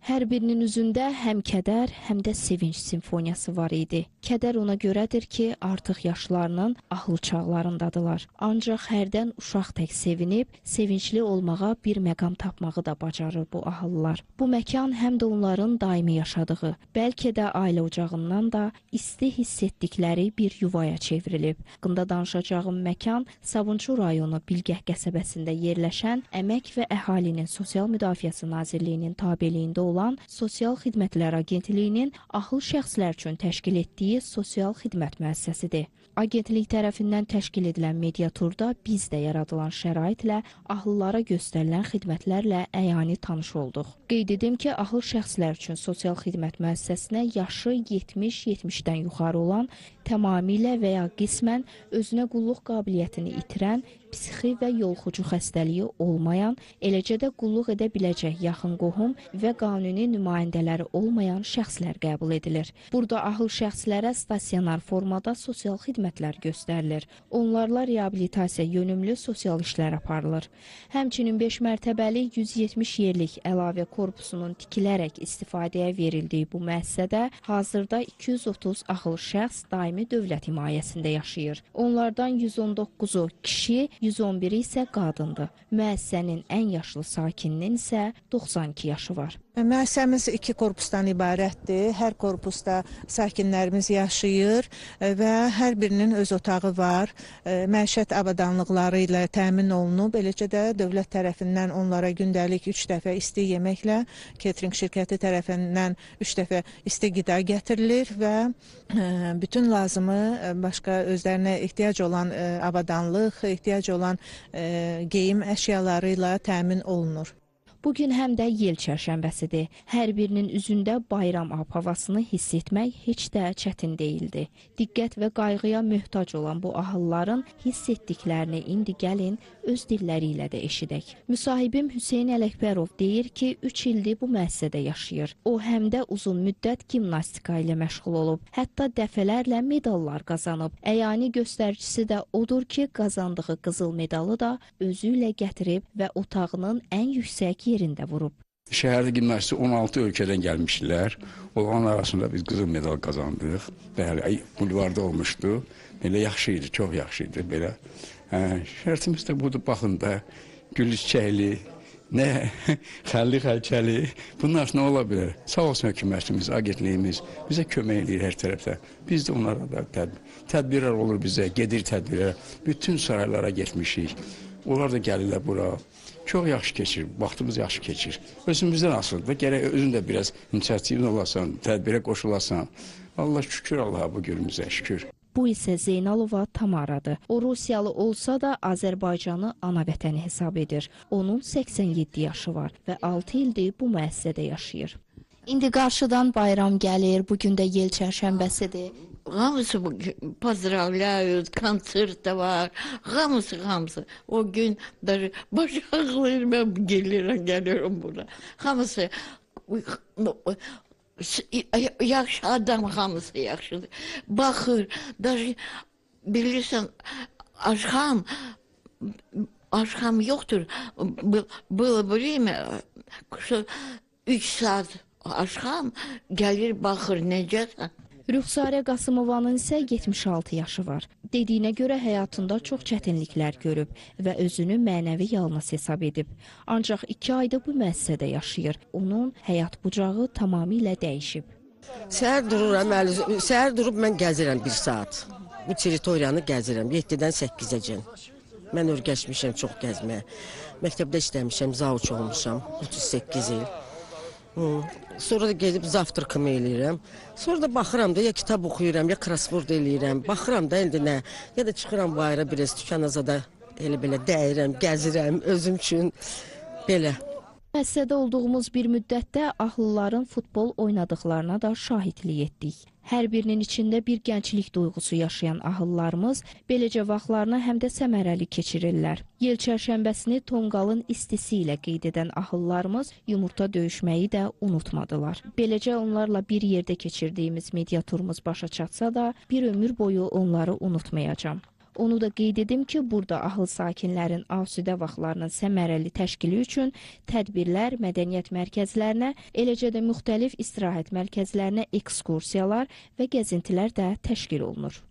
Hər birinin üzündə həm kədər, həm də sevinç simfoniyası var idi. Kədər ona görədir ki, artıq yaşlarının ahıl çağlarındadılar. Ancaq hərdən uşaq tək sevinib, sevincli olmağa bir məqam tapmağı da bacarır bu ahıllar. Bu məkan həm də onların daimi yaşadığı, bəlkə də ailə ocağından da isti hiss etdikləri bir yuvaya çevrilib. Haqqında danışacağım məkan Sabunçu rayonu Bilgəh qəsəbəsində yerləşən Əmək və Əhalinin Sosial Müdafiəsi Nazirliyinin tabeliyində olan Sosial Xidmətlər Agentliyinin ahıl şəxslər üçün təşkil etdiyi sosial xidmət müəssisəsidir. Agentlik tərəfindən təşkil edilən mediaturda biz də yaradılan şəraitlə ahıllara göstərilən xidmətlərlə əyani tanış olduq. Qeyd edim ki, ahıl şəxslər üçün sosial xidmət müəssisəsinə yaşı 70-70-dən yuxarı olan, tamamilə və ya qismən özünə qulluq qabiliyyətini itirən, psixi və yolxucu xəstəliyi olmayan, eləcə də qulluq edə biləcək yaxın qohum və qanuni nümayəndələri olmayan şəxslər qəbul edilir. Burada ahıl şəxslərə stasionar formada sosial xidmətlər göstərilir. Onlarla reabilitasiya yönümlü sosial işlər aparılır. Həmçinin 5 mərtəbəli 170 yerlik əlavə korpusunun tikilərək istifadəyə verildiyi bu müəssisədə hazırda 230 ahıl şəxs daimi dövlət himayəsində yaşayır. Onlardan 119-u kişi, 111 isə qadındır. Müəssisənin ən yaşlı sakininin isə 92 yaşı var. Müəssisəmiz 2 korpusdan ibarətdir. Hər korpusda sakinlərimiz yaşayır və hər birinin öz otağı var. Məişət avadanlıqları ilə təmin olunub. Eləcə də dövlət tərəfindən onlara gündəlik 3 dəfə isti yeməklə, catering şirkəti tərəfindən 3 dəfə isti qida gətirilir və bütün lazımı başqa özlərinə ehtiyac olan avadanlıq, ehtiyac olan geyim əşyaları ilə təmin olunur. Bugün həm də yel çərşənbəsidir. Hər birinin üzündə bayram ab-havasını hiss etmək heç də çətin deyildi. Diqqət və qayğıya möhtac olan bu ahılların hiss etdiklərini indi gəlin öz dilləri ilə də eşidək. Müsahibim Hüseyn Ələkbərov deyir ki, 3 ildir bu müəssisədə yaşayır. O həm də uzun müddət gimnastika ilə məşğul olub. Hətta dəfələrlə medallar qazanıb. Əyani göstəricisi də odur ki, qazandığı qızıl medalı da özü ilə gətirib və otağının ən yüksək yerində vurub. Şəhərdə gimnastika 16 ölkədən gəlmişdilər. Onların arasında biz qızıl medal qazandıq. Bəli, bulvarda olmuşdu. Belə yaxşı idi, çox yaxşı idi. Belə. Şərtimiz də budur, baxın da, gül çiçəkli, nə xəlli xəlçəli, bunlar nə ola bilər? Sağ olsun hökumətimiz, agentliyimiz bizə kömək edir hər tərəfdə. Biz də onlara da tədbirlər olur bizə, gedir tədbirlər. Bütün saraylara getmişik. Onlar da gəlirlər bura. Çox yaxşı keçir, vaxtımız yaxşı keçir. Özümüzdən asılıdır. Gərək özün də biraz inisiativli olasan, tədbirə qoşulasan. Allah şükür Allaha bu günümüzə, şükür. Bu isə Zeynalova Tamaradır. O Rusiyalı olsa da Azərbaycanı ana vətəni hesab edir. Onun 87 yaşı var və 6 ildir bu müəssisədə yaşayır. İndi qarşıdan bayram gəlir, bugün də yel çərşənbəsidir. Hamısı поздравляют, konser de var, hamısı. O gün даже baş ağrıyor, ben geliyorum buna. Hamısı yaxşı adam, hamısı yaxşıdır. Baxır, даже bilirsən, aşkam yoktur. Было время, что 3 saat aşkam gəlir, baxır, necəsən? Rüxsarə Qasımovanın isə 76 yaşı var. Dediyinə görə həyatında çox çətinliklər görüb və özünü mənəvi yalnız hesab edib. Ancaq 2 ayda bu müəssisədə yaşayır. Onun həyat bucağı tamamilə dəyişib. Səhər durub mən gəzirəm 1 saat. Bu teritoriyanı gəzirəm 7-dən 8-əcən. Mən örgəşmişəm çox gəzməyə. Məktəbdə işləmişəm, zauç olmuşam 38 il. Sonra da gedib zavtrakımı eləyirəm. Sonra da baxıram da ya kitab oxuyuram, ya crossword eləyirəm. Baxıram da indi nə, ya da çıxıram bayıra biraz dükanazada elə-belə dəyirəm, gəzirəm özüm üçün belə. Müəssisədə olduğumuz bir müddətdə ahılların futbol oynadıqlarına da şahidlik etdik. Hər birinin içində bir gənclik duyğusu yaşayan ahıllarımız beləcə vaxtlarını həm də səmərəli keçirirlər. Yel çərşənbəsini tonqalın istisi ilə qeyd edən ahıllarımız yumurta döyüşməyi də unutmadılar. Beləcə onlarla bir yerdə keçirdiyimiz mediaturumuz başa çatsa da bir ömür boyu onları unutmayacağam. Onu da qeyd edim ki, burada ahıl sakinlərin asudə vaxtlarının səmərəli təşkili üçün tədbirlər, mədəniyyət mərkəzlərinə, eləcə də müxtəlif istirahət mərkəzlərinə ekskursiyalar və gəzintilər də təşkil olunur.